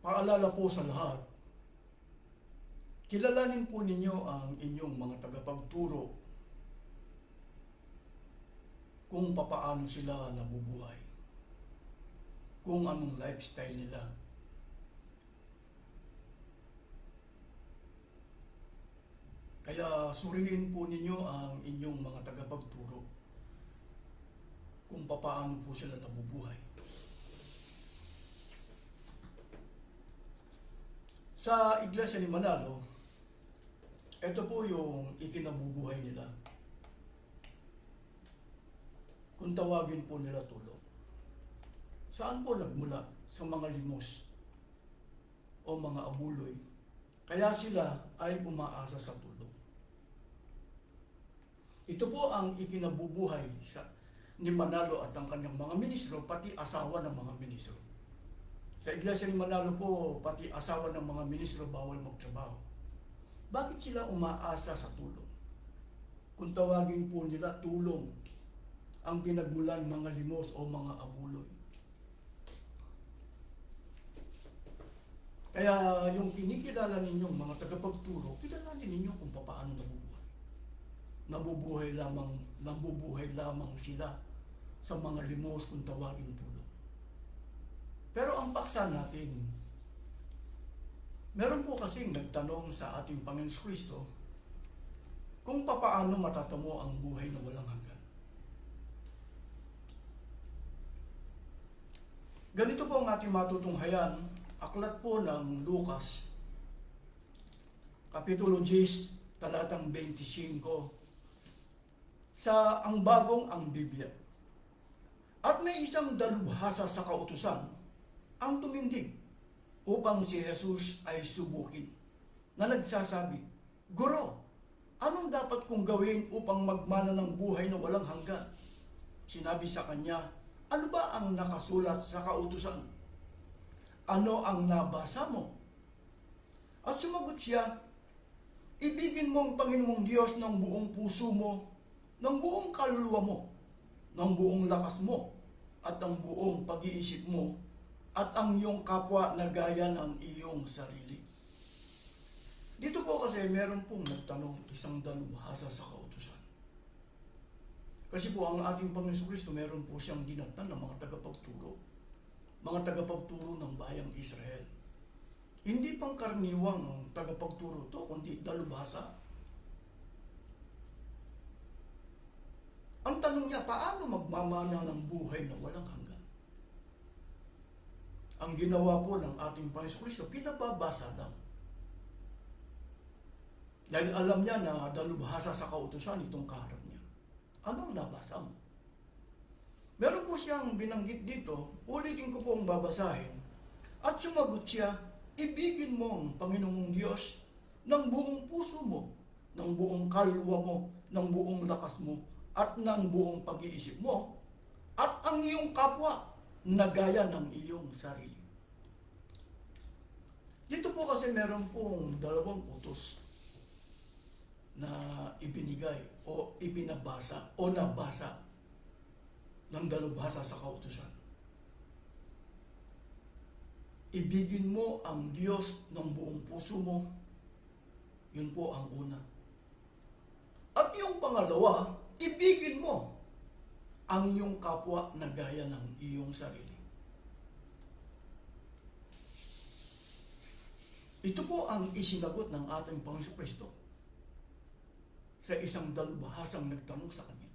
Paalala po sa lahat, kilalanin po ninyo ang inyong mga tagapagturo kung papaano sila nabubuhay, kung anong lifestyle nila. Kaya suriin po ninyo ang inyong mga tagapagturo kung papaano po sila nabubuhay. Sa Iglesia ni Manalo, ito po yung ikinabubuhay nila. Kung tawagin po nila tulong. Saan po nagmula? Sa mga limos o mga abuloy. Kaya sila ay umaasa sa tulong. Ito po ang ikinabubuhay ni Manalo at ang kanyang mga ministro, pati asawa ng mga ministro. Sa Iglesia ni Manalo po, pati asawa ng mga ministro bawal magtrabaho. Bakit sila umaasa sa tulong? Kung tawagin po nila tulong, ang pinagmulan mga limos o mga abuloy. Kaya yung kinikilala ninyong mga tagapagturo, kilalanin ninyo kung paano nabubuhay. Nabubuhay lamang sila sa mga limos kung tawagin tulong. Pero ang paksa natin, meron po kasing nagtanong sa ating Panginoon Kristo kung papaano matatamo ang buhay na walang hanggan. Ganito po ang ating matutunghayan, aklat po ng Lucas, Kapitulo 10, talatang 25, sa ang bagong ang Biblia. At may isang dalubhasa sa kautusan ang tumindig upang si Jesus ay subukin, na nagsasabi, Guro, anong dapat kong gawin upang magmana ng buhay na walang hanggan? Sinabi sa kanya, ano ba ang nakasulat sa kautusan? Ano ang nabasa mo? At sumagot siya, ibigin mo ang Panginoong Diyos ng buong puso mo, ng buong kaluluwa mo, ng buong lakas mo, at ng buong pag-iisip mo, at ang iyong kapwa na gaya ng iyong sarili. Dito po kasi meron pong nagtanong isang dalubhasa sa kautusan. Kasi po ang ating Panginoon Kristo meron po siyang dinatnan ng mga tagapagturo. Mga tagapagturo ng bayang Israel. Hindi pangkaraniwang tagapagturo to, kundi dalubhasa. Ang tanong niya, paano magmamana ng buhay na walang hanggan? Ang ginawa po ng ating Panginoon Kristo, pinababasa lang. Dahil alam niya na dalubhasa sa kautusan itong kaharap niya. Anong nabasa mo? Meron po siyang binanggit dito, ulitin ko po ang babasahin. At sumagot siya, ibigin mo ang Panginoong Diyos ng buong puso mo, ng buong kaluluwa mo, ng buong lakas mo, at ng buong pag-iisip mo, at ang iyong kapwa na gaya ng iyong sarili. Dito po kasi meron pong dalawang utos na ibinigay o ipinabasa o nabasa ng dalubhasa sa kautusan. Ibigin mo ang Diyos ng buong puso mo. Yun po ang una. At yung pangalawa, ibigin mo ang iyong kapwa na gaya ng iyong sarili. Ito po ang isinagot ng ating Panginoon Kristo sa isang dalubhasang nagtanong sa kanya.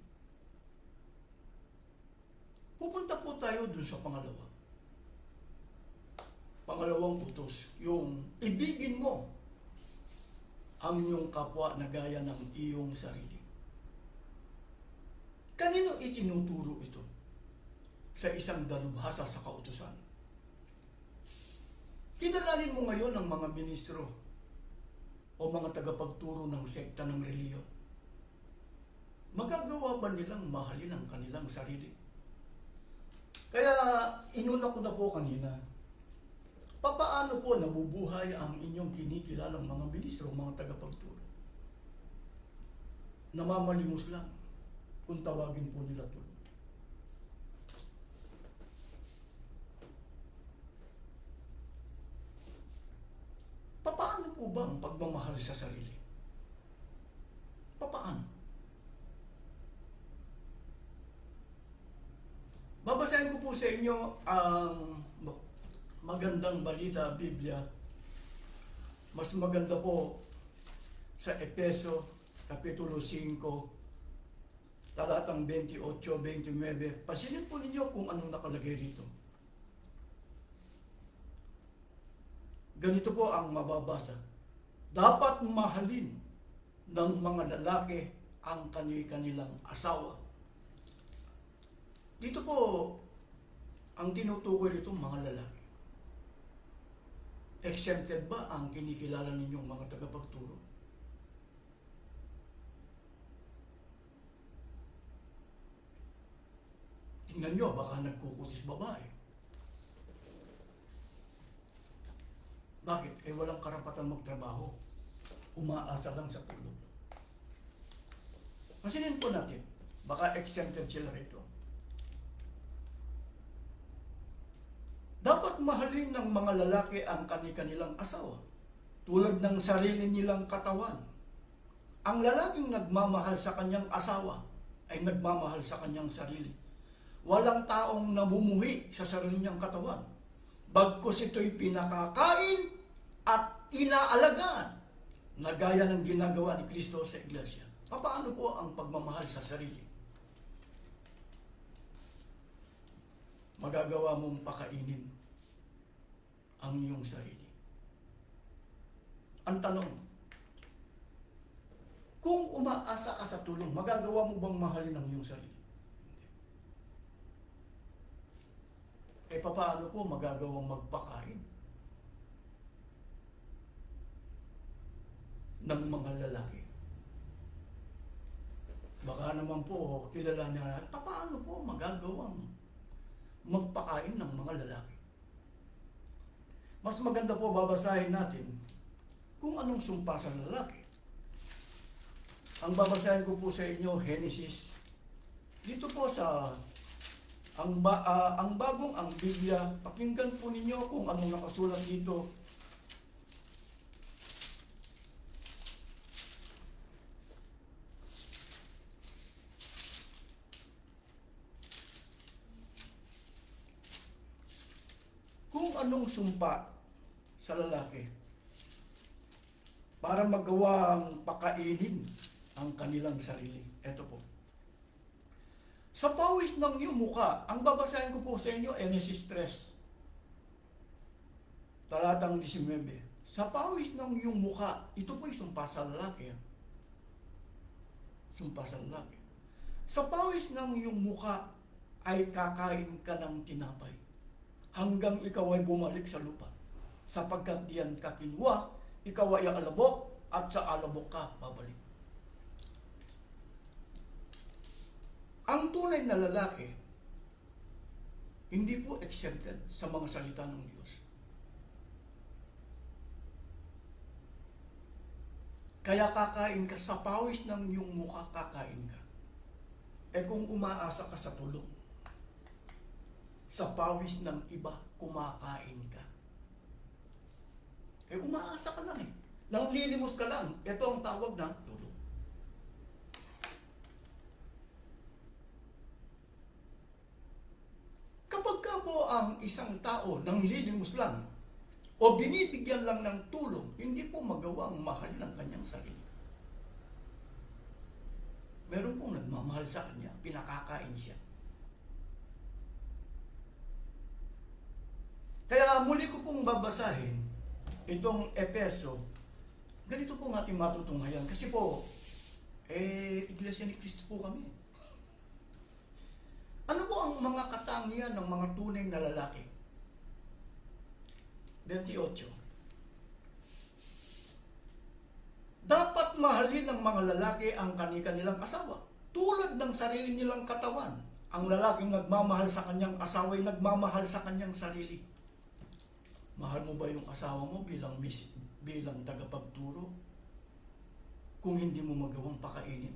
Pupunta po tayo dun sa pangalawa. Pangalawang utos, yung ibigin mo ang iyong kapwa na gaya ng iyong sarili. Kanino itinuturo ito? Sa isang dalubhasa sa kautusan. Kinalanin mo ngayon ang mga ministro o mga tagapagturo ng sekta ng reliyon. Magagawa ba nilang mahalin ang kanilang sarili? Kaya inuna ko na po kanina, papaano po nabubuhay ang inyong kinikilalang mga ministro, mga tagapagturo? Namamalimos lang kung tawagin po nila tulong. po ba ang pagmamahal sa sarili? Papaano? Babasahin ko po sa inyo ang magandang balita, Biblia. Mas maganda po sa Efeso, Kapitulo 5, talatang 28-29. Pansinin po ninyo kung anong nakalagay rito. Ganito po ang mababasa. Dapat mahalin ng mga lalaki ang kanilang asawa. Dito po, ang tinutukoy rito mga lalaki. Exempted ba ang kinikilala ninyong mga tagapagturo? Tingnan nyo, baka nagkukutis babae. Bakit? Walang karapatan magtrabaho. Umaasa lang sa tulong. Pasinin po natin, baka exempted sila rito. Dapat mahalin ng mga lalaki ang kanilang asawa, tulad ng sarili nilang katawan. Ang lalaking nagmamahal sa kanyang asawa ay nagmamahal sa kanyang sarili. Walang taong namumuhi sa sarili niyang katawan, bagkus ito'y pinakakain at inaalagaan na gaya ng ginagawa ni Kristo sa Iglesia. Paano po ang pagmamahal sa sarili? Magagawa mong pakainin ang iyong sarili. Ang tanong, kung umaasa ka sa tulong, magagawa mo bang mahalin ang iyong sarili? Paano po magagawang magpakain ng mga lalaki? Baka naman po, kilala na, paano po magagawang magpakain ng mga lalaki? Mas maganda po babasahin natin kung anong sumpa sa lalaki. Ang babasahin ko po sa inyo, Genesis. Dito po sa ang bagong ang Biblia, pakinggan po ninyo kung anong nakasulat dito. Kung anong sumpa sa lalaki para magawang pakainin ang kanilang sarili. Ito po. Sa pawis ng iyong mukha, ang babasahin ko po sa inyo, Genesis 3, talatang 19. Sa pawis ng iyong mukha, ito po'y sumpa sa lalaki. Sumpa sa lalaki. Sa pawis ng iyong mukha ay kakain ka ng tinapay hanggang ikaw ay bumalik sa lupa. Sapagkat diyan ka kinuha, ikaw ay alabok at sa alabok ka babalik. Ang tunay na lalaki, hindi po exempted sa mga salita ng Diyos. Kaya kakain ka sa pawis ng iyong mukha, kakain ka. Kung umaasa ka sa tulong, sa pawis ng iba, kumakain ka. Umaasa ka lang nanglilimos ka lang. Ito ang tawag na tulong. Kapag ka po ang isang tao nanglilimos lang o binibigyan lang ng tulong, hindi po magawang mahal ng kanyang sarili. Meron pong nagmamahal sa kanya, pinakakain siya. Kaya muli ko pong babasahin itong Efeso. Ganito po ang ating matutunghayan. Kasi po, Iglesia ni Cristo po kami. Ano po ang mga katangian ng mga tunay na lalaki? 28. Dapat mahalin ng mga lalaki ang kanilang asawa, tulad ng sarili nilang katawan. Ang lalaking nagmamahal sa kanyang asawa ay nagmamahal sa kanyang sarili. Mahal mo ba yung asawa mo bilang tagapagturo? Kung hindi mo magawang pakainin?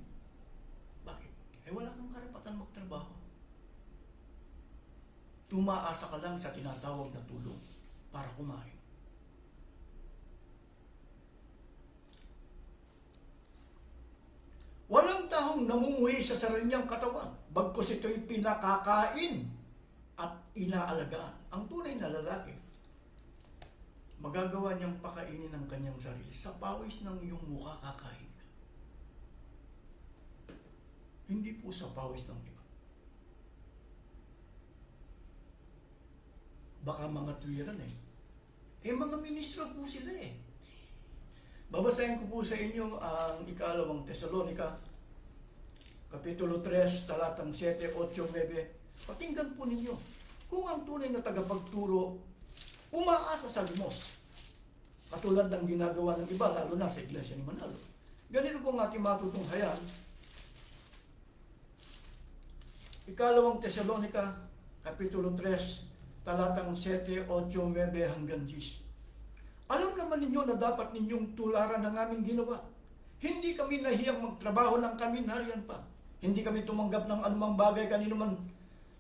Bakit? Wala kang karapatan magtrabaho. Umaasa ka lang sa tinatawag na tulong para kumain. siyang namumuhi sa sarili niyang katawan, bagkus ito'y pinakakain at inaalagaan. Ang tunay na lalaki, magagawa niyang pakainin ang kanyang sarili. Sa pawis ng iyong mukha kakain ka. Hindi po sa pawis ng iba. Baka mga tuwiran eh. Mga ministro po sila eh. Babasahin ko po sa inyo ang ikalawang Tesalonica, Kapitulo 3, talatang 7, 8, 9. Pakinggan po ninyo kung ang tunay na tagapagturo umaasa sa limos. Katulad ng ginagawa ng iba, lalo na sa Iglesia ni Manalo. Ganito po ang ating matutunghayan. Ikalawang Tesalonica, Kapitulo 3, talatang 7, 8, 9 hanggang 10. Alam naman ninyo na dapat ninyong tularan ng aming ginawa. Hindi kami nahiyang magtrabaho ng kaminharian pa. Hindi kami tumanggap ng anumang bagay kanino man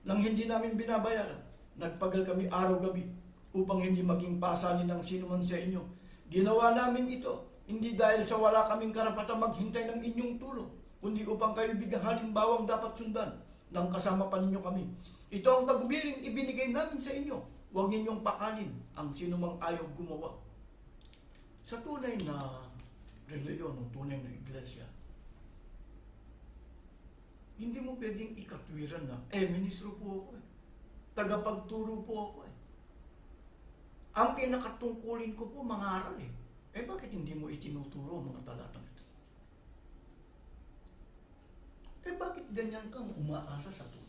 nang hindi namin binabayaran. Nagpagal kami araw-gabi upang hindi maging pasanin ng sino man sa inyo. Ginawa namin ito, hindi dahil sa wala kaming karapatang maghintay ng inyong tulong, kundi upang kayo bigang halimbawang dapat sundan nang kasama pa ninyo kami. Ito ang tagubiling ibinigay namin sa inyo. Huwag ninyong pakanin ang sino mang ayaw gumawa. Sa tunay na reliyon o tunay na iglesia, hindi mo pwedeng ikatwiran na, ministro po ako eh. Tagapagturo po ako eh. Ang kinakatungkulin ko po, mangaral eh. Bakit hindi mo itinuturo ang mga talatang ito? Bakit ganyan kang umaasa sa tulong?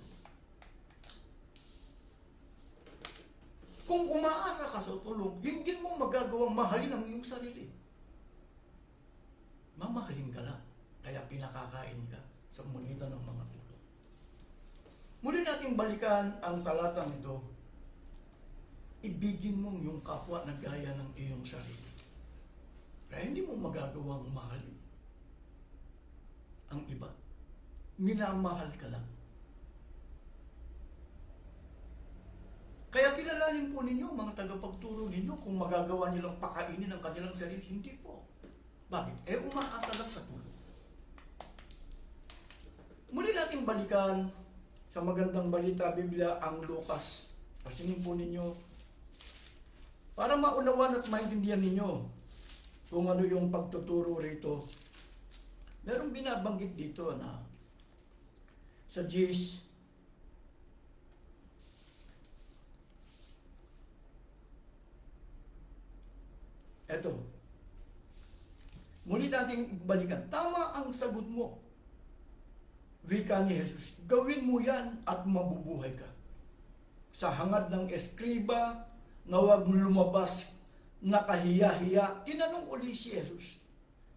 Kung umaasa ka sa tulong, hindi mo magagawang mahalin ang iyong sarili. Mamahalin ka lang, kaya pinakakain ka sa magitan ng mga tulong. Muli nating balikan ang talatang ito. Ibigin mong yung kapwa na gaya ng iyong sarili. Kaya hindi mo magagawang mahalin ang iba. Minamahal ka lang. Kaya kilalanin po ninyo, mga tagapagturo ninyo, kung magagawa nilang pakainin ang kanilang sarili. Hindi po. Bakit? Umaasa lang sa tulong. Muli nating balikan sa magandang balita, Biblia, ang Lucas. Pasinin po ninyo para maunawan at maintindihan ninyo kung ano yung pagtuturo rito. Merong binabanggit dito na sa G's, eto, muli nating ibalikan. Tama ang sagot mo. Wika ni Jesus, gawin mo yan at mabubuhay ka. Sa hangad ng eskriba na huwag lumabas na kahiya-hiya, tinanong uli si Jesus,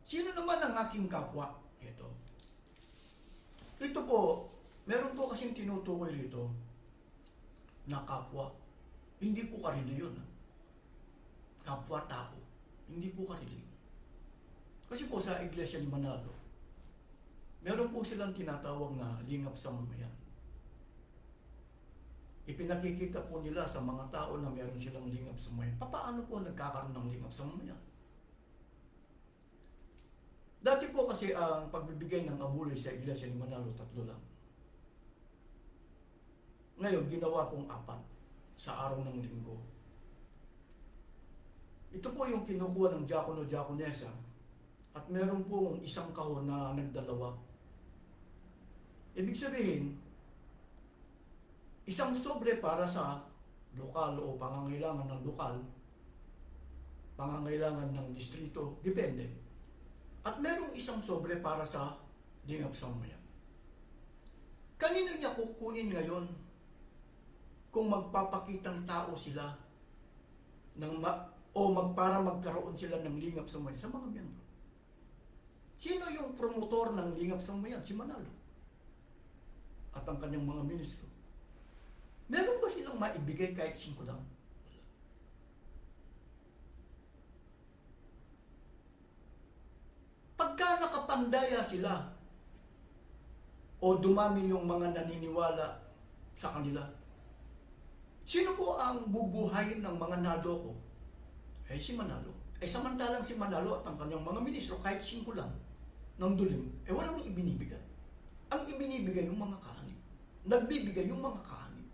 sino naman ang aking kapwa? Ito po, meron po kasing tinutukoy rito na kapwa. Hindi po kareliyon. Kapwa-tao. Hindi po kareliyon. Kasi po sa Iglesia ni Manalo, meron po silang tinatawag na lingap sa mamayan. Ipinakikita po nila sa mga tao na meron silang lingap sa mamayan. Paano po nagkakaroon ng lingap sa mamayan? Dati po kasi ang pagbibigay ng abulay sa Iglesia ni Manalo, 3 lang. Ngayon, ginawa pong 4 sa araw ng linggo. Ito po yung kinukuha ng diakono-diakonesa at meron pong isang kahon na nagdalawa. Ibig sabihin, isang sobre para sa lokal o pangangailangan ng lokal, pangangailangan ng distrito, depende. At merong isang sobre para sa lingap sa mamayan. Kanino niya kukunin ngayon kung magpapakitang tao sila para magkaroon sila ng lingap sa mamayan? Sa mga miyembro. Sino yung promotor ng lingap sa mamayan? Si Manalo. At ang kanyang mga ministro. Meron ba silang maibigay kahit 5 lang? Pagka nakapandaya sila o dumami yung mga naniniwala sa kanila, sino po ang bubuhayin ng mga nadoko? Si Manalo. Samantalang si Manalo at ang kanyang mga ministro, kahit 5 lang ng duling, walang ibinibigay. ang ibinibigay yung mga kaanib. Nagbibigay yung mga kaanib.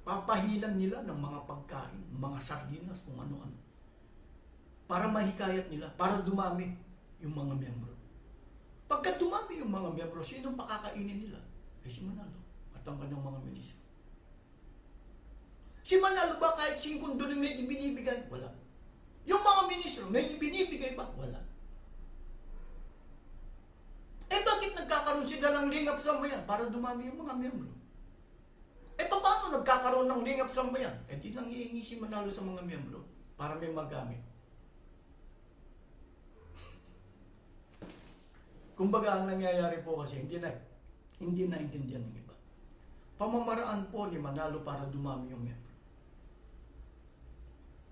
Papahilan nila ng mga pagkain, mga sardinas, kung ano-ano. Para mahikayat nila, para dumami yung mga miyembro. Pagka dumami yung mga miyembro, sino pakakainin nila? Eh si Manalo at ang kanyang mga ministro. Si Manalo ba kahit 5 doon may ibinibigay? Wala. Yung mga ministro, may ibinibigay ba? Wala. Eh bakit nagkakaroon sila ng lingap sambayan? Para dumami yung mga miyembro. Eh paano nagkakaroon ng lingap sambayan? Eh di lang hihingi si Manalo sa mga miyembro para may magamit. Kumbaga ang nangyayari po kasi hindi naintindihan ng iba. Pamamaraan po ni Manalo para dumami yung miyembro.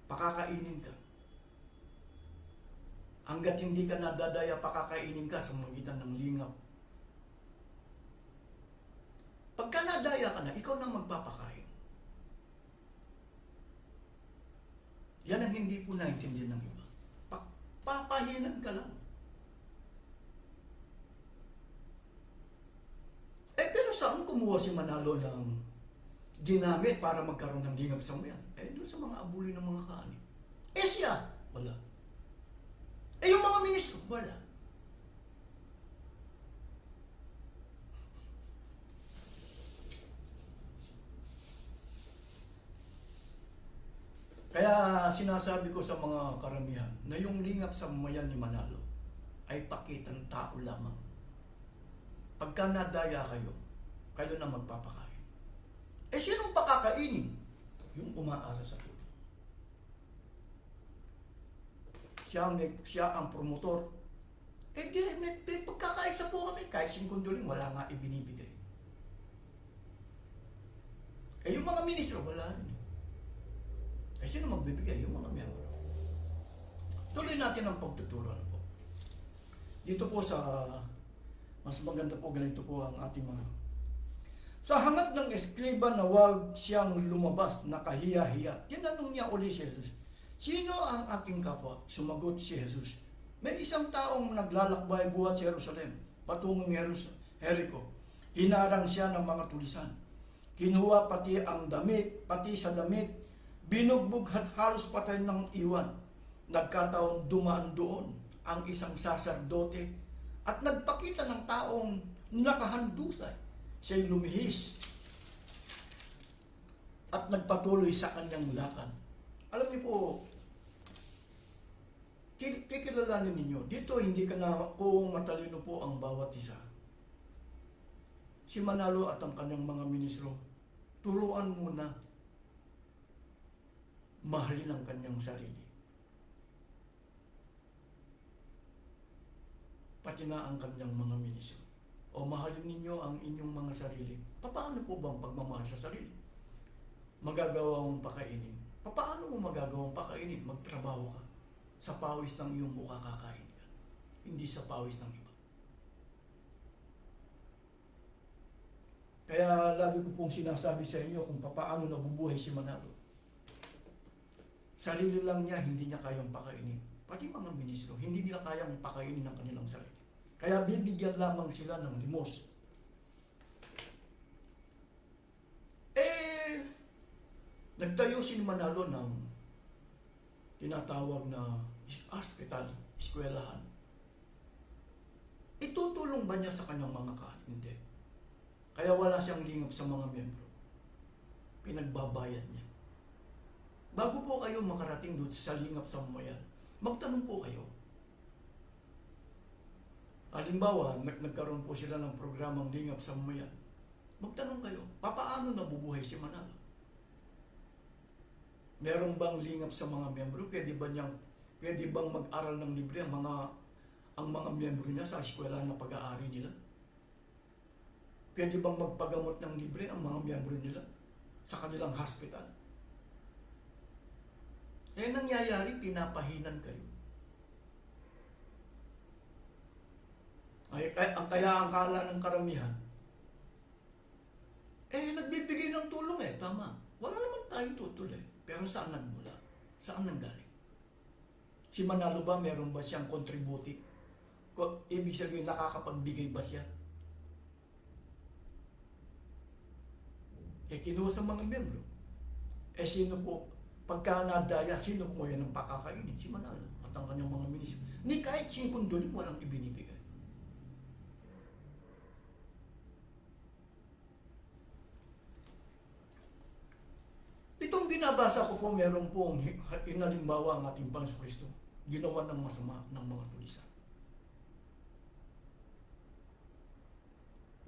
Pakakainin ka. Hanggat hindi ka nadadaya, pakakainin ka sa magitan ng lingap. Pagka nadaya ka na, ikaw nang magpapakain. Yan ang hindi po naintindihan ng iba. Papahinan ka lang. Eh pero saan kumuha si Manalo ng ginamit para magkaroon ng lingap sa mayan? Eh doon sa mga abuloy ng mga kaanib. Eh siya, wala. Eh yung mga ministro, wala. Kaya sinasabi ko sa mga karamihan na yung lingap sa mayan ni Manalo ay pakitang tao lamang. Pagka nadaya kayo, kayo na magpapakain. Eh sinong pakakainin? Yung umaasa sa tulong. Siya ang promotor. Eh may pagkakaisa po kami. Kahit 5 doling, wala nga ibinibigay. Eh yung mga ministro, wala rin. Eh sino magbibigay? Yung mga miyembro. Tuloy natin ang pagtuturo na po. Dito po sa mas maganda po, ganito po ang ating mga. Sa hangad ng eskriba na wag siyang lumabas, nakahiya-hiya. Tinanong niya uli si Jesus, sino ang aking kapwa? Sumagot si Jesus, may isang taong naglalakbay buhat sa Jerusalem, patungong Jericho. Hinarang siya ng mga tulisan. Kinuha pati sa damit, binugbog at halos patay ng iwan. Nagkataon dumaan doon ang isang saserdote at nagpakita ng taong nakahandusay. Siya'y lumihis at nagpatuloy sa kanyang lakad. Alam niyo po, kikilalanin ninyo, dito hindi ka na kung matalino po ang bawat isa. Si Manalo at ang kanyang mga ministro, turuan muna mahalin ang kanyang sarili. Pati na ang kanyang mga ministro. O mahalin ninyo ang inyong mga sarili. Paano po bang pagmamahal sa sarili? Magagawa mong pakainin. Paano mo magagawang pakainin? Magtrabaho ka. Sa pawis ng iyong mukha kakain ka. Hindi sa pawis ng iba. Kaya lagi ko pong sinasabi sa inyo kung paano nabubuhay si Manalo. Sarili lang niya, hindi niya kayang pakainin. Pati mga ministro, hindi nila kayang pakainin ng kanilang sarili. Kaya bibigyan lamang sila ng limos. Nagtayo si Manalo ng tinatawag na hospital, eskwelahan. Itutulong ba niya sa kanyang mga kaanib? Hindi. Kaya wala siyang lingap sa mga miyembro. Pinagbabayad niya. Bago po kayo makarating doon sa lingap sa mamayan, magtanong po kayo. Halimbawa, nagkaroon po sila ng programang lingap sa mamayan. Magtanong kayo, paano nabubuhay si Manalo? Meron bang lingap sa mga miyembro? Pwede bang mag-aral ng libre ang mga miyembro niya sa eskwela na pag-aari nila? Pwede bang magpagamot ng libre ang mga miyembro nila sa kanilang hospital? Nangyayari, pinapahinan kayo. Kaya ang kala ng karamihan, nagbibigay ng tulong tama. Wala naman tayong tutuloy. Pero saan nagmula? Saan nanggaling? Si Manalo ba, meron ba siyang kontributi Ibig sabihin, nakakapagbigay ba siya? Kinuha sa mga miyembro. Sino po, pagka nadaya, sino po yan ang pakakainin? Si Manalo at ang kanyang mga ministro. Ni kahit 5 doling walang ibinibigay. Itong binabasa ko po, meron pong inalimbawa ang ating Panginoon Kristo. Ginawa ng masama ng mga tulisan.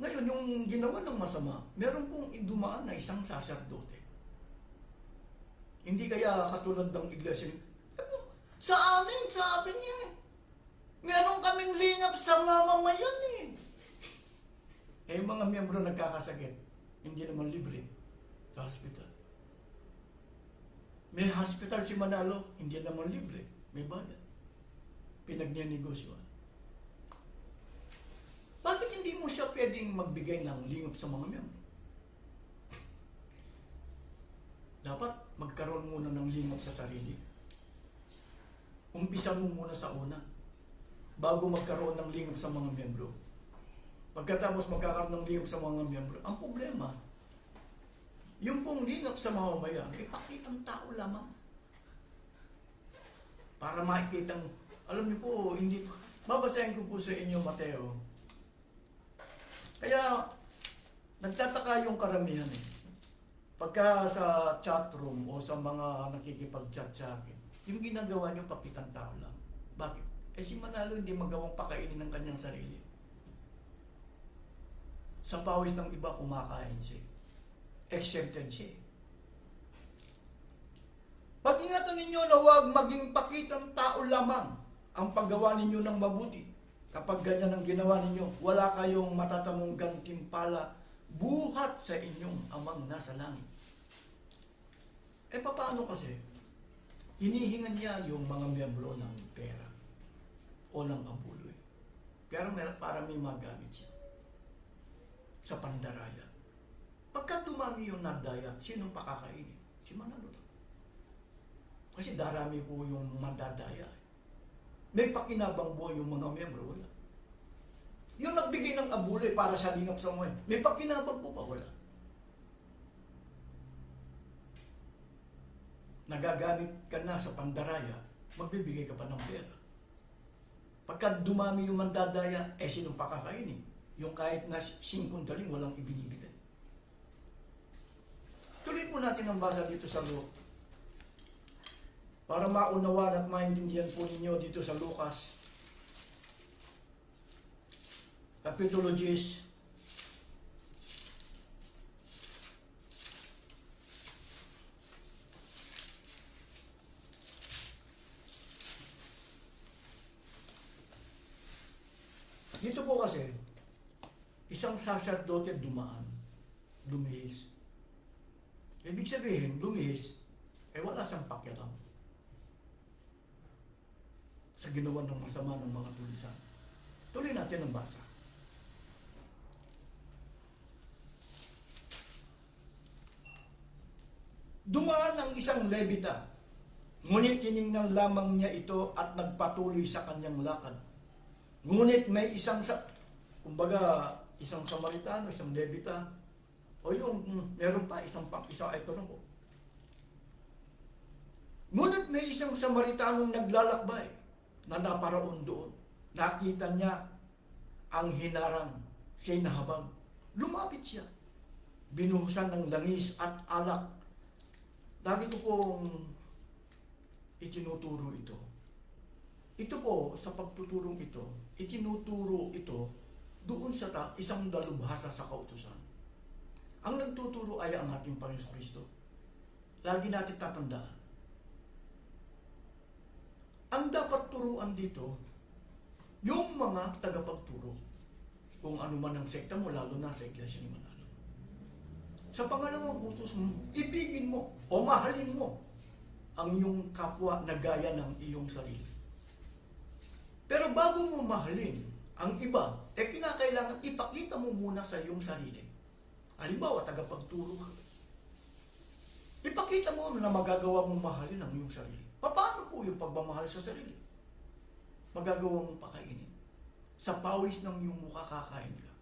Ngayon, yung ginawa ng masama, meron pong dumaan na isang saserdote. Hindi kaya katulad ng iglesia, sa amin, sabi niya, meron kaming lingap sa mamamayan yung mga miyembro nagkakasakit, hindi naman libre sa hospital. May hospital si Manalo, hindi naman libre, may bayad. Pinagnenegosyoan. Bakit hindi mo siya pwedeng magbigay ng lingap sa mga miyembro? Dapat magkaroon muna ng lingap sa sarili. Umpisa mo muna sa una, bago magkaroon ng lingap sa mga miyembro. Pagkatapos magkakaroon ng lingap sa mga miyembro, ang problema, yung pong lingap sa mamamayan, ipakitang tao lamang. Para makikitang, alam niyo po, hindi, babasahin ko po sa inyo, Mateo. Kaya, nagtataka yung karamihan Pagka sa chat room o sa mga nakikipag-chat sa akin, yung ginagawa niyo pakitang tao lang. Bakit? Si Manalo hindi magawang pakainin ng kanyang sarili. Sa pawis ng iba, kumakain siya. Accepted siya. Pag-ingatan ninyo na huwag maging pakitang tao lamang ang paggawa ninyo ng mabuti. Kapag ganyan ang ginawa ninyo, wala kayong matatamong gantimpala buhat sa inyong amang nasa langit. Paano kasi? Hinihingan niya yung mga miyembro ng pera o ng abuloy. Pero para may magamit siya sa pandaraya. Pagka dumami yung nadaya, sinong pakakainin? Si Manalo lang. Kasi darami po yung mandadaya. May pakinabang buhay yung mga miyembro, wala. Yung nagbigay ng abuloy para sa lingap sa mga, may pakinabang po pa, wala. Nagagamit ka na sa pandaraya, magbibigay ka pa ng pera. Pagka dumami yung mandadaya, sinong pakakainin? Yung kahit na 5 daling walang ibinibigay. Tuloy po natin ang basa dito sa Luke. Para maunawan at maintindihan po ninyo dito sa Lucas, Kapitulo 10. Dito po kasi, isang saserdote dumaan, lumihis. Ibig sabihin, lumihis, wala siyang pakialam sa ginawa ng masama ng mga tulisan. Tuloy natin ang basa. Dumaan ang isang Levita, ngunit tiningnan lamang niya ito at nagpatuloy sa kanyang lakad. Ngunit may isang Samaritano, isang Levita, o yung meron pa isang ito na po. Ngunit may isang Samaritanong naglalakbay na naparaon doon. Nakita niya ang hinarang, siya'y nahabag. Lumapit siya. Binuhusan ng langis at alak. Lagi ko pong itinuturo ito. Ito po, sa pagtuturong ito, itinuturo ito doon sa isang dalubhasa sa kautusan. Ang nagtuturo ay ang ating Panginoon Kristo. Lagi natin tatandaan. Ang dapat turuan dito, yung mga tagapagturo. Kung ano man ang sekta mo, lalo na sa Iglesia ni Manalo. Sa pangalawang utos mo, ibigin mo o mahalin mo ang iyong kapwa na gaya ng iyong sarili. Pero bago mo mahalin ang iba, kinakailangan ipakita mo muna sa iyong sarili. Halimbawa, tagapagturo ka. Ipakita mo na magagawa mong mahalin ang iyong sarili. Paano po yung pagmamahal sa sarili? Magagawa mong pakainin. sa pawis ng iyong mukha kakain ka.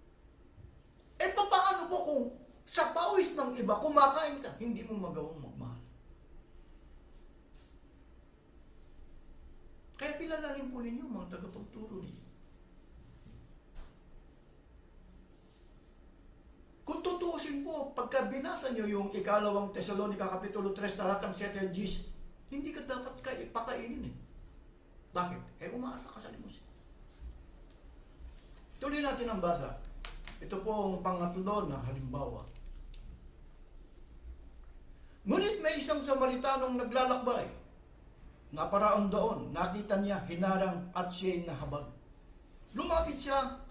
Eh paano po kung sa pawis ng iba kumakain ka, hindi mo magawang magmahal? Kaya kilalanin po ninyo mga tagapagturo ninyo. Kung tutuusin po, pagka binasa nyo yung ikalawang Tesalonica Kapitulo 3, talatang 7 Gs, hindi ka dapat pakainin eh. Bakit? Eh umaasa ka sa limos. Tuloy natin ang basa. Ito po ang pangatlo na halimbawa. Ngunit may isang Samaritanong naglalakbay. Naparaang daon, nakita niya, hinarang at siya'y nahabag. Lumapit siya,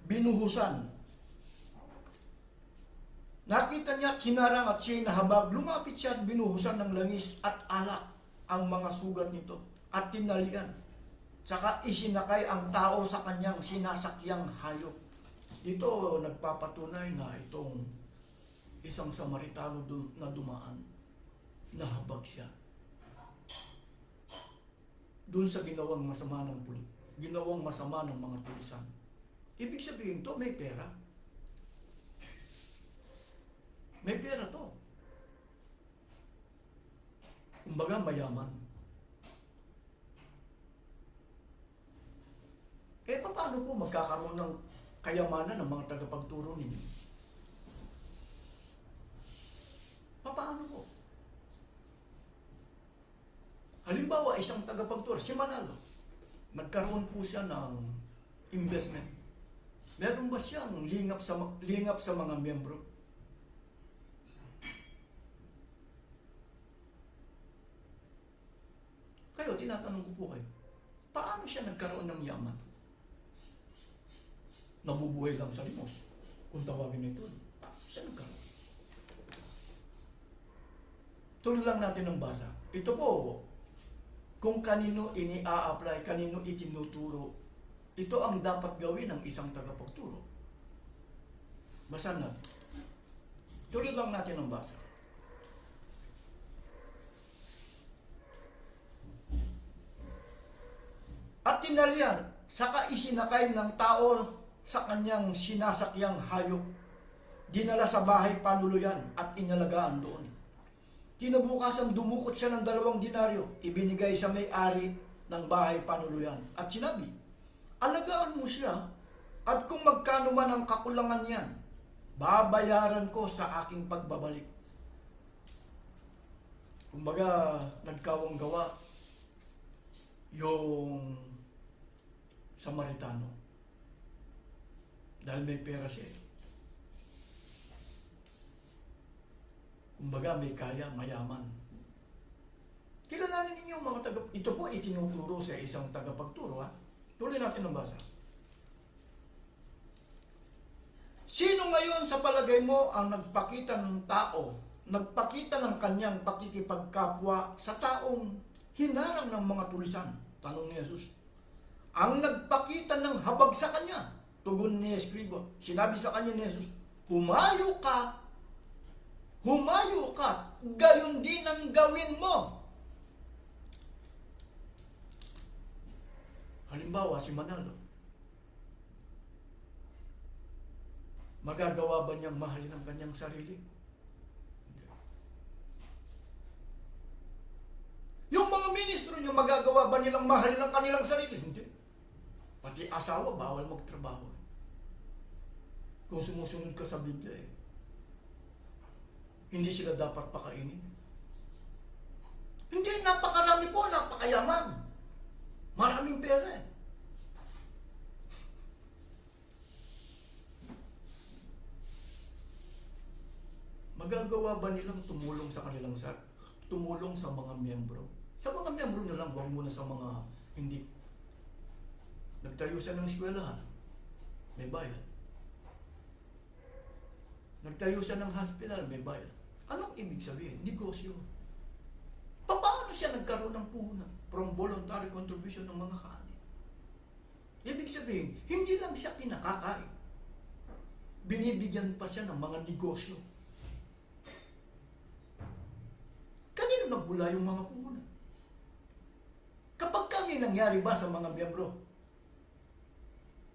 binuhusan. Nakita niya, hinarang at siya'y nahabag. Lumapit siya at binuhusan ng langis at alak ang mga sugat nito at tinalian. Saka isinakay ang tao sa kanyang sinasakyang hayop. Dito nagpapatunay na itong isang Samaritano na dumaan, nahabag siya. Doon sa ginawang masama ng mga tulisan. Ibig sabihin to, may pera. May pera to. Kumbaga mayaman. Eh paano po magkakaroon ng kayamanan ng mga tagapagturo ninyo? Paano po? Halimbawa, isang tagapagturo, si Manalo, nagkaroon po siya ng investment. Meron ba siyang lingap sa mga miyembro? Kayo, tinatanong ko po kayo, paano siya nagkaroon ng yaman? Nabubuhay lang sa limos. Kung tawagin nito, siya nagkaroon. Tuloy lang natin ang basa. Ito po, kung kanino ini-a-apply, kanino itinuturo, ito ang dapat gawin ng isang tagapagturo. Basahin natin. Tuloy lang natin ang basa. At tinalian, saka isinakay ng tao sa kanyang sinasakyang hayop, dinala sa bahay panuluyan at inalagaan doon. Kinabukasan dumukot siya ng 2 denaryo, ibinigay sa may-ari ng bahay panuluyan at sinabi, alagaan mo siya at kung magkano man ang kakulangan niyan, babayaran ko sa aking pagbabalik. Kumbaga, nagkawang gawa yung Samaritano. Dahil may pera siya. Kumbaga, may kaya, mayaman. Kilalanin ninyo mga ito po itinuturo sa isang tagapagturo, ha? Tuloy natin ang basa. Sino ngayon sa palagay mo ang nagpakita ng tao, nagpakita ng kanyang pakikipagkapwa sa taong hinarang ng mga tulisan? Tanong ni Jesus. Ang nagpakita ng habag sa kanya, tugon ni Eskribo, sinabi sa kanya ni Jesus, humayo ka, gayon din ang gawin mo. Halimbawa, si Manalo, magagawa ba niyang mahalin ang kanyang sarili? Hindi. Yung mga ministro niyo, magagawa ba nilang mahalin ang kanilang sarili? Hindi. Pati asawa, bawal magtrabaho. Kung sumusunod ka sa Biblia, hindi sila dapat pakainin. Hindi, napakarami po, napakayaman. Maraming pera. Magagawa ba nilang tumulong sa mga miyembro? Sa mga miyembro nyo lang, huwag muna sa mga hindi. Nagtayo siya ng eskwelahan, may bayad. Nagtayo siya ng hospital, may bayad. Anong ibig sabihin? Negosyo. Paano siya nagkaroon ng puhunan from voluntary contribution ng mga kaani? Ibig sabihin, hindi lang siya kinakakain. Binibigyan pa siya ng mga negosyo. Kanino nagbula yung mga puhunan? Kapag kami nangyari ba sa mga miyembro,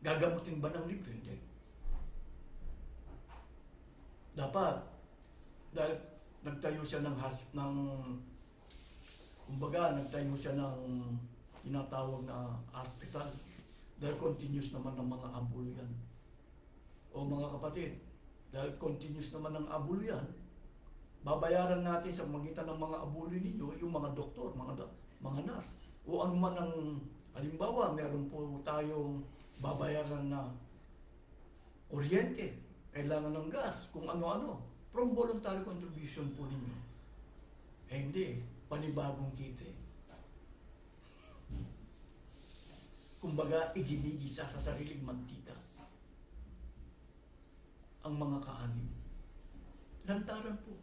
Gagamutin ba ng libre? Hindi. Dapat, dahil nagtayo siya nagtayo siya ng tinatawag na hospital. Dahil continuous naman ng mga abulo yan. O mga kapatid, dahil continuous naman ng abulo yan, babayaran natin sa magitan ng mga abulo ninyo yung mga doktor, mga nurse. O ano man ang, halimbawa, meron po tayong babayaran na kuryente, kailangan ng gas, kung ano-ano. From voluntary contribution po ninyo. Hindi, panibagong kita. Kumbaga, iginigisa sa sariling mantika ang mga kaanim. Lantaran po.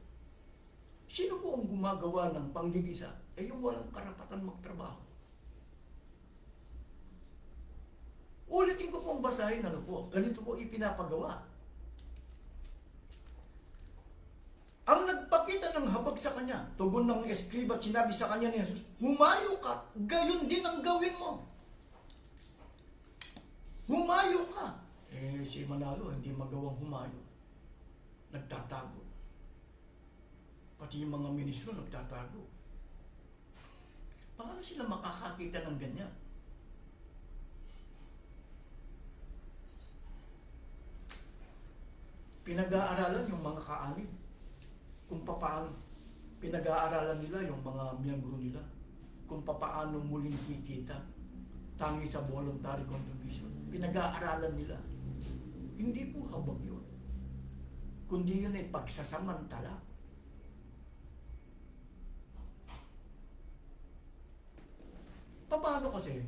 Sino po ang gumagawa ng panggigisa? Yung walang karapatan magtrabaho. Ulitin ko pong basahin, ganito po ipinapagawa. Ang nagpakita ng habag sa kanya, tugon ng eskriba at sinabi sa kanya ni Jesus, humayo ka, gayon din ang gawin mo. Humayo ka. Si Manalo, hindi magawang humayo. Nagtatago. Pati yung mga ministro, nagtatago. Paano sila makakakita ng ganyan? Pinag-aaralan yung mga kaanim. Kung paano, pinag-aaralan nila yung mga miyembro nila. Kung paano muling kikita. Tangi sa voluntary contribution. Pinag-aaralan nila. Hindi po habag yun. Kundi yun ay pagsasamantala. Paano kasi?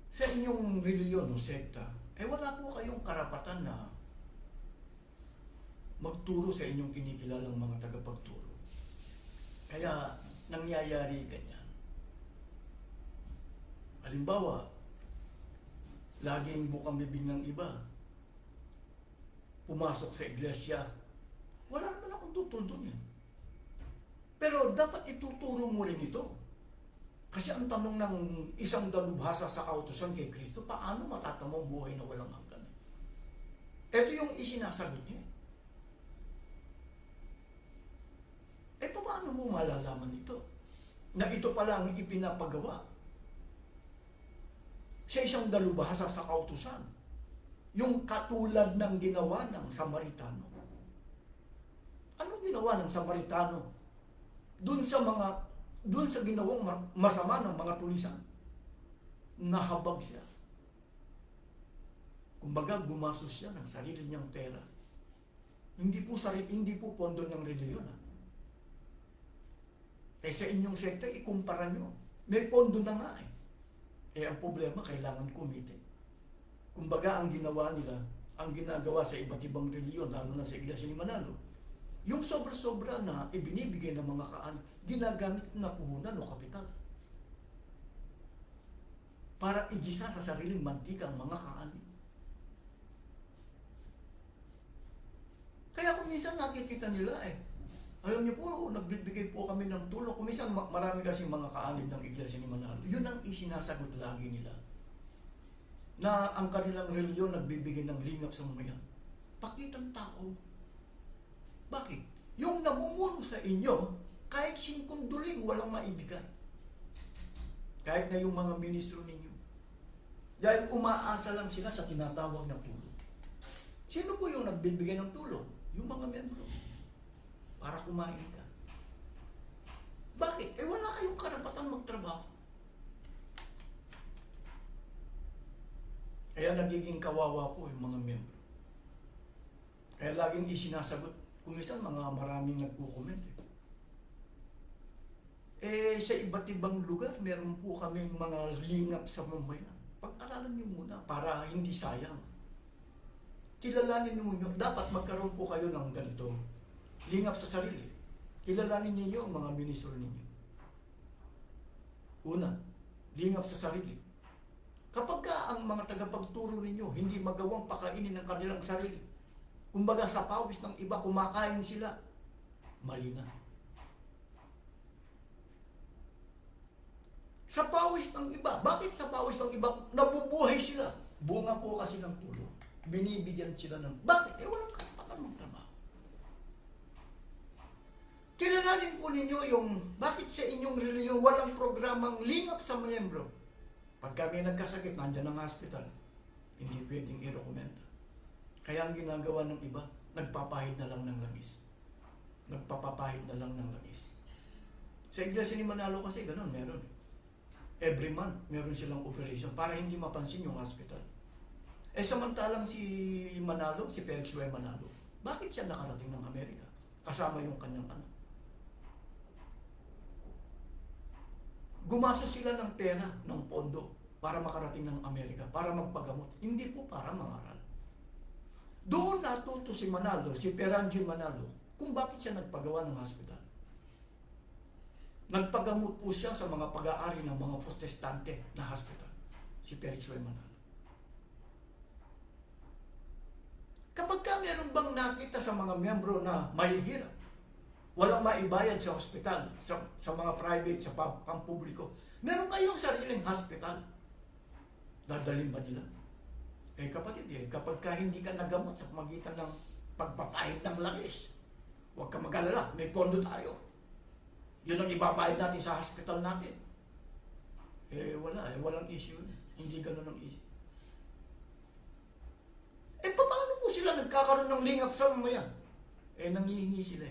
Sa inyong reliyon o sekta, wala po kayong karapatan na magturo sa inyong kinikilalang mga tagapagturo. Kaya, nangyayari ganyan. Halimbawa, laging bukang bibig ng iba, pumasok sa iglesia, wala naman akong tutol doon yan. Pero dapat ituturo mo rin ito. Kasi ang tanong ng isang dalubhasa sa kautusan kay Kristo, paano matatamang buhay na walang hanggan? Ito yung isinasagot niya. Paano mo malalaman ito? Na ito pala ang ipinapagawa sa isang dalubhasa sa kautusan. Yung katulad ng ginawa ng Samaritano. Anong ginawa ng Samaritano? Doon sa ginawang masama ng mga tulisan. Nahabag siya. Kumbaga, gumasos siya ng sarili niyang pera. Hindi po pondo ng reliyon. Sa inyong sekta, ikumpara nyo. May pondo na nga ang problema, kailangan kumite. Kumbaga, ang ginagawa sa iba't ibang reliyon, lalo na sa Iglesia ni Manalo, yung sobra-sobra na ibinibigay ng mga ginagamit na puhunan o kapital. Para igisa sa sariling mantika ang mga kaani. Kaya kung minsan nakikita nila alam niyo po, nagbibigay po kami ng tulong. Kung minsan marami kasing mga kaanib ng Iglesia ni Manalo, yun ang isinasagot lagi nila. Na ang kanilang reliyon nagbibigay ng lingap sa mamayan. Pakitang tao. Bakit? Yung namumuno sa inyo, kahit singkunduling walang maibigay. Kahit na yung mga ministro ninyo. Dahil umaasa lang sila sa tinatawag na tulong. Sino po yung nagbibigay ng tulong? Yung mga membro. Para kumain ka. Bakit? Wala kayong karapatan magtrabaho. Kaya nagiging kawawa po yung mga miyembro. Kaya laging isinasagot, kung minsan maraming nagko-comment. Sa iba't ibang lugar, meron po kaming mga lingap sa Mumbai. Pag-aralan niyo muna para hindi sayang. Kilalanin niyo, dapat magkaroon po kayo ng ganito. Lingap sa sarili. Kilalanin niyo ang mga ministro ninyo. Una, lingap sa sarili. Kapag ang mga tagapagturo ninyo hindi magawang pakainin ng kanilang sarili, kumbaga sa pawis ng iba, kumakain sila, mali na. Sa pawis ng iba, bakit sa pawis ng iba nabubuhay sila? Bunga po kasi ng tulong. Binibigyan sila ng, bakit? Walang karapatan magtrabaho. Kilalanin po ninyo yung, bakit sa inyong reliyon walang programang lingap sa miyembro? Pag kami nagkasakit, nandyan ang hospital. Hindi pwedeng i-recommenda. Kaya ang ginagawa ng iba, nagpapahid na lang ng langis. Nagpapapahid na lang ng langis. Sa Iglesia ni Manalo kasi ganun, meron. Every month, meron silang operation para hindi mapansin yung hospital. Samantalang si Manalo, si Felix Y. Manalo, bakit siya nakarating ng Amerika? Kasama yung kanyang anak. Gumastos sila ng pera, ng pondo, para makarating ng Amerika, para magpagamot. Hindi po para mangaral. Doon natuto si Manalo, si Perangi Manalo, kung bakit siya nagpagawa ng hospital. Nagpagamot po siya sa mga pag-aari ng mga protestante na hospital. Si Felix Y. Manalo. Kapag ka meron bang nakita sa mga miyembro na mahihirap, walang maibayad sa hospital, sa mga private, sa pampubliko, meron kayong sariling hospital. Dadalhin ba nila? Kapatid, kapag ka hindi ka nagamot sa pamagitan ng pagpapahid ng langis, huwag ka mag-alala, may pondo tayo. Yun ang ibabayad natin sa hospital natin. Walang issue. Hindi ganun ang issue. Paano po sila nagkakaroon ng lingap sa mamayan? Nangihingi sila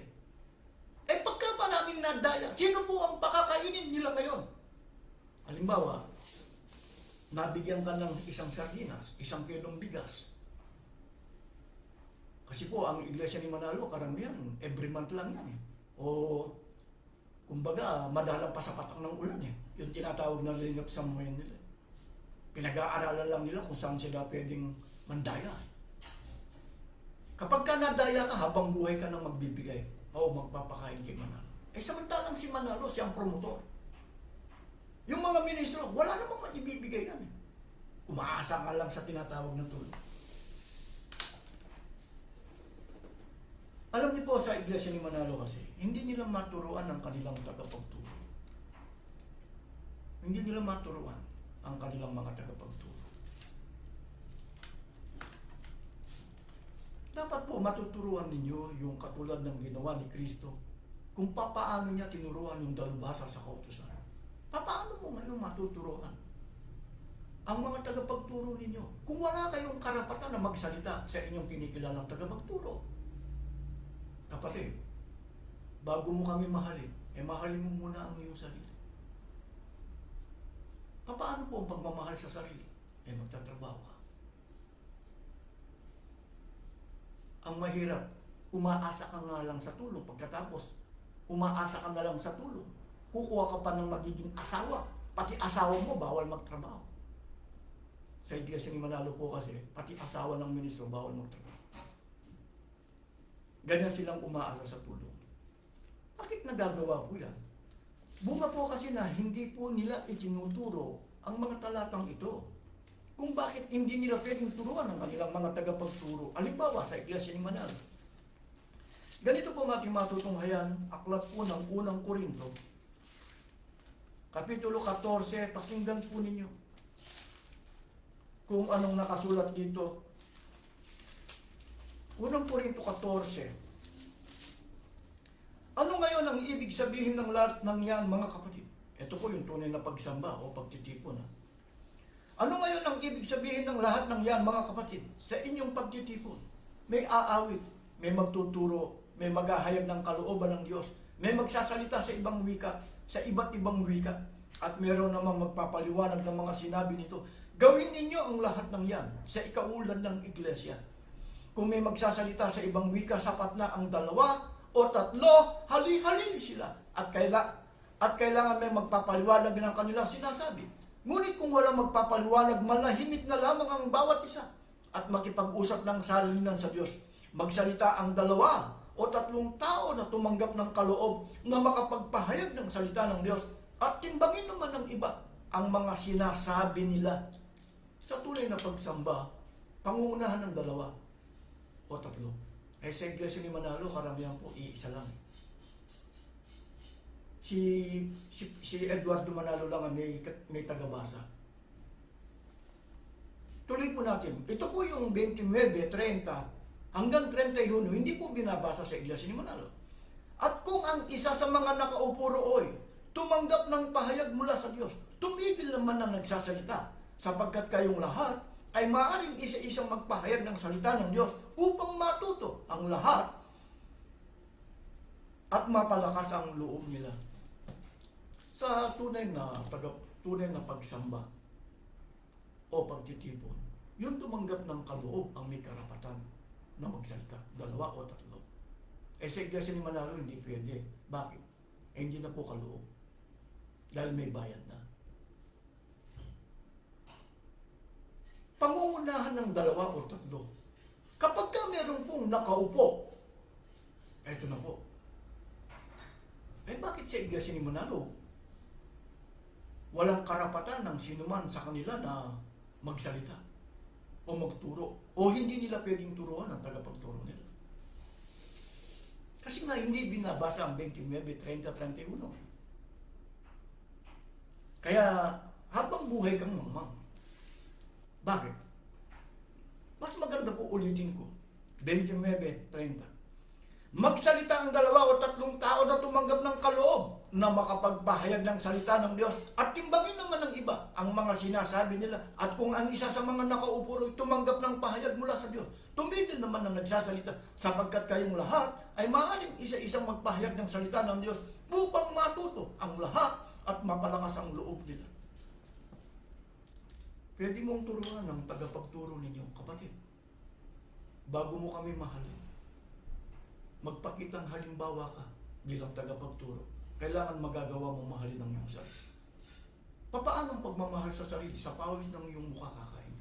pagka maraming nadaya, sino po ang pakakainin nila ngayon? Halimbawa, nabigyan ka ng isang sardinas, 1 kilong bigas. Kasi po, ang Iglesia ni Manalo, karamihan, every month lang yan. O, kumbaga, madalang pa sa patang ng ulan Yung tinatawag na lingap sa mamayan nila. Pinag-aaralan lang nila kung saan sila pwedeng mandaya. Kapag ka nadaya ka, habang buhay ka nang magbibigay, magpapakain kay Manalo. Samantalang si Manalo, siyang promotor. Yung mga ministro, wala namang maibibigay yan. Umaasa ka lang sa tinatawag na tulong. Alam niyo po sa Iglesia ni Manalo kasi, hindi nila maturuan ang kanilang tagapagturo. Hindi nila maturuan ang kanilang mga tagapagturo. Dapat po matuturuan ninyo yung katulad ng ginawa ni Kristo kung paano niya tinuruan yung dalubhasa sa kautusan. Paano mo ngayon matuturuan ang mga tagapagturo ninyo kung wala kayong karapatan na magsalita sa inyong kinikilalang tagapagturo? Kapatid, bago mo kami mahalin, mahalin mo muna ang iyong sarili. Paano po ang pagmamahal sa sarili? Magtatrabaho ka. Ang mahirap, umaasa ka nga lang sa tulong. Pagkatapos, umaasa ka na lang sa tulong. Kukuha ka pa ng magiging asawa. Pati asawa mo, bawal magtrabaho. Sa Iglesia ni Manalo po kasi, pati asawa ng ministro, bawal magtrabaho. Ganyan silang umaasa sa tulong. Bakit nagagawa po yan? Bunga po kasi na hindi po nila itinuturo ang mga talatang ito. Kung bakit hindi nila pwedeng turuan ang kanilang mga tagapagturo. Halimbawa, sa Iglesia ni Manalo. Ganito po ang ating matutunghayan, aklat po ng unang Korinto. Kapitulo 14, pakinggan po ninyo kung anong nakasulat dito. Unang Korinto 14. Ano ngayon ang ibig sabihin ng lahat ng yan, mga kapatid? Ito po yung tunay na pagsamba o pagtitipon. Ano ngayon ang ibig sabihin ng lahat ng yan, mga kapatid? Sa inyong pagtitipon, may aawit, may magtuturo, may maghahayag ng kalooban ng Diyos, may magsasalita sa ibang wika, sa iba't ibang wika, at meron namang magpapaliwanag ng mga sinabi nito. Gawin ninyo ang lahat ng yan sa ikaulan ng Iglesia. Kung may magsasalita sa ibang wika, sapat na ang 2 o 3, hali-halili sila. At kailangan may magpapaliwanag ng kanilang sinasabi. Ngunit kung walang magpapaliwanag, manahimik na lamang ang bawat isa at makipag-usap ng salinan sa Diyos. Magsalita ang 2 o 3 tao na tumanggap ng kaloob na makapagpahayag ng salita ng Diyos at timbangin naman ng iba ang mga sinasabi nila. Sa tunay na pagsamba, pangunahan ng 2 o 3. Sa Iglesia ni Manalo, karamihan po, iisa lang. Si Eduardo Manalo lang ang may tagabasa. Tuloy po natin. Ito po yung 29, 30 hanggang 31, hindi po binabasa sa Iglesia ni Manalo. At kung ang isa sa mga nakaupo rooy tumanggap ng pahayag mula sa Diyos, tumigil naman ang nagsasalita, sapagkat kayong lahat ay maaaring isa-isang magpahayag ng salita ng Diyos upang matuto ang lahat at mapalakas ang loob nila. Sa tunay na pagsamba o pagtitipon, yung tumanggap ng kaloob ang may karapatan na magsalita, 2 o 3. Sa Iglesia ni Manalo, hindi pwede. Bakit? Hindi na po kaloob. Dahil may bayad na. Pangungunahan ng 2 o 3. Kapag ka meron pong nakaupo, eto na po. Bakit sa Iglesia ni Manalo, walang karapatan ng sinuman sa kanila na magsalita o magturo, o hindi nila pwedeng turuan ang tagapagturo nila? Kasi nga hindi binabasa ang 29, 30, 31. Kaya habang buhay kang mamang. Bakit? Mas maganda po ulitin ko. 29, 30. Magsalita ang 2 o 3 tao na tumanggap ng kaloob na makapagpahayag ng salita ng Diyos, at timbangin naman ng iba ang mga sinasabi nila. At kung ang isa sa mga nakaupo ro'y tumanggap ng pahayag mula sa Diyos, tumigil naman ang nagsasalita, sapagkat kayong lahat ay maaaring isa-isang magpahayag ng salita ng Diyos upang matuto ang lahat at mapalakas ang loob nila. Pwede mong turuan ng tagapagturo ninyo, kapatid. Bago mo kami mahalin, magpakitang halimbawa ka bilang tagapagturo. Kailangan magagawa mong mahalin ang iyong sarili. Paano ang pagmamahal sa sarili? Sa pawis ng iyong mukha kakain.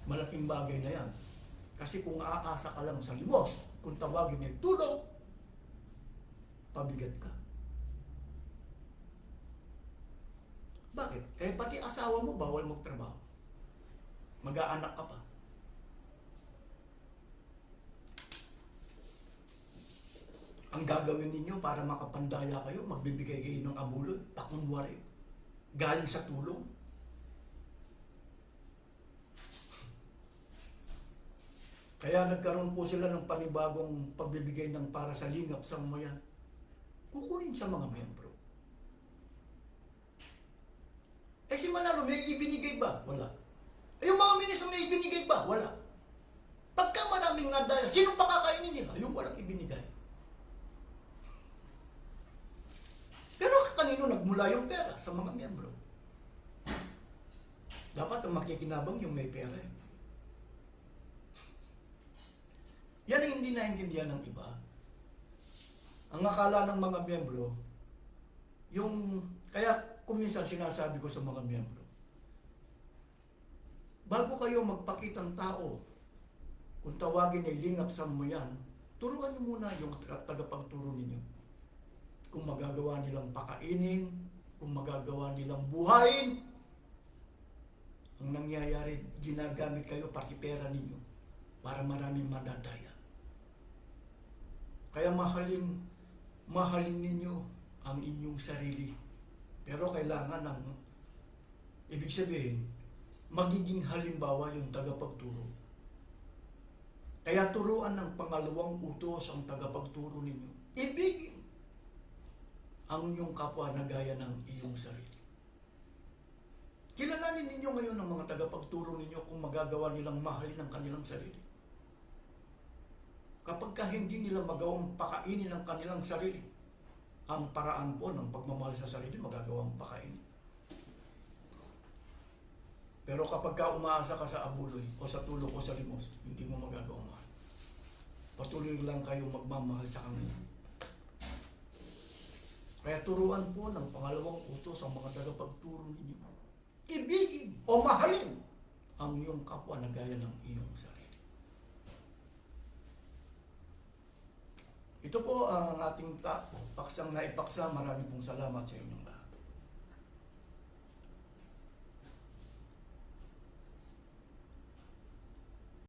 Malaking bagay na yan. Kasi kung aasa ka lang sa limos, kung tawagin ay tulong, pabigat ka. Bakit? Pati asawa mo bawal magtrabaho. Mag-aanak ka pa. Ang gagawin ninyo para makapandaya kayo, magbibigay kayo ng abuloy, pakunwari, galing sa tulong. Kaya nagkaroon po sila ng panibagong pagbibigay ng para sa lingap sa mamayan. Kukunin sa mga miyembro. Si Manalo, may ibinigay ba? Wala. Yung mga ministro, may ibinigay ba? Wala. Pagka maraming nadaya, sino pakakainin nila? Yung walang ibinigay. Pero kanino nagmula yung pera? Sa mga miyembro. Dapat ang makikinabang yung may pera. Yan ang hindi naintindihan ng iba. Ang akala ng mga miyembro, kaya kuminsan sinasabi ko sa mga miyembro, bago kayo magpakitang tao, kung tawagin ay lingap sa mamayan, turuan niyo muna yung tagapagturo ninyo. Kung magagawa nilang pakainin, kung magagawa nilang buhayin, ang nangyayari, ginagamit kayo pati pera ninyo para maraming madadaya. Kaya mahalin ninyo ang inyong sarili. Pero kailangan ibig sabihin, magiging halimbawa yung tagapagturo. Kaya turuan ng pangalawang utos ang tagapagturo ninyo. Ibigin ang iyong kapwa na gaya ng iyong sarili. Kilalanin ninyo ngayon ang mga tagapagturo ninyo kung magagawa nilang mahalin ang kanilang sarili. Kapag hindi nila magawang pakainin ang kanilang sarili, ang paraan po ng pagmamahal sa sarili, magagawang pakainin. Pero kapag umaasa ka sa abuloy o sa tulong o sa limos, hindi mo magagawa mahal. Patuloy lang kayong magmamahal sa kanila. Kaya turuan po ng pangalawang utos ang mga tagapagturo ninyo. Ibigin o mahalin ang iyong kapwa na gaya ng iyong sarili. Ito po ang ating paksang naipaksa. Maraming pong salamat sa inyo.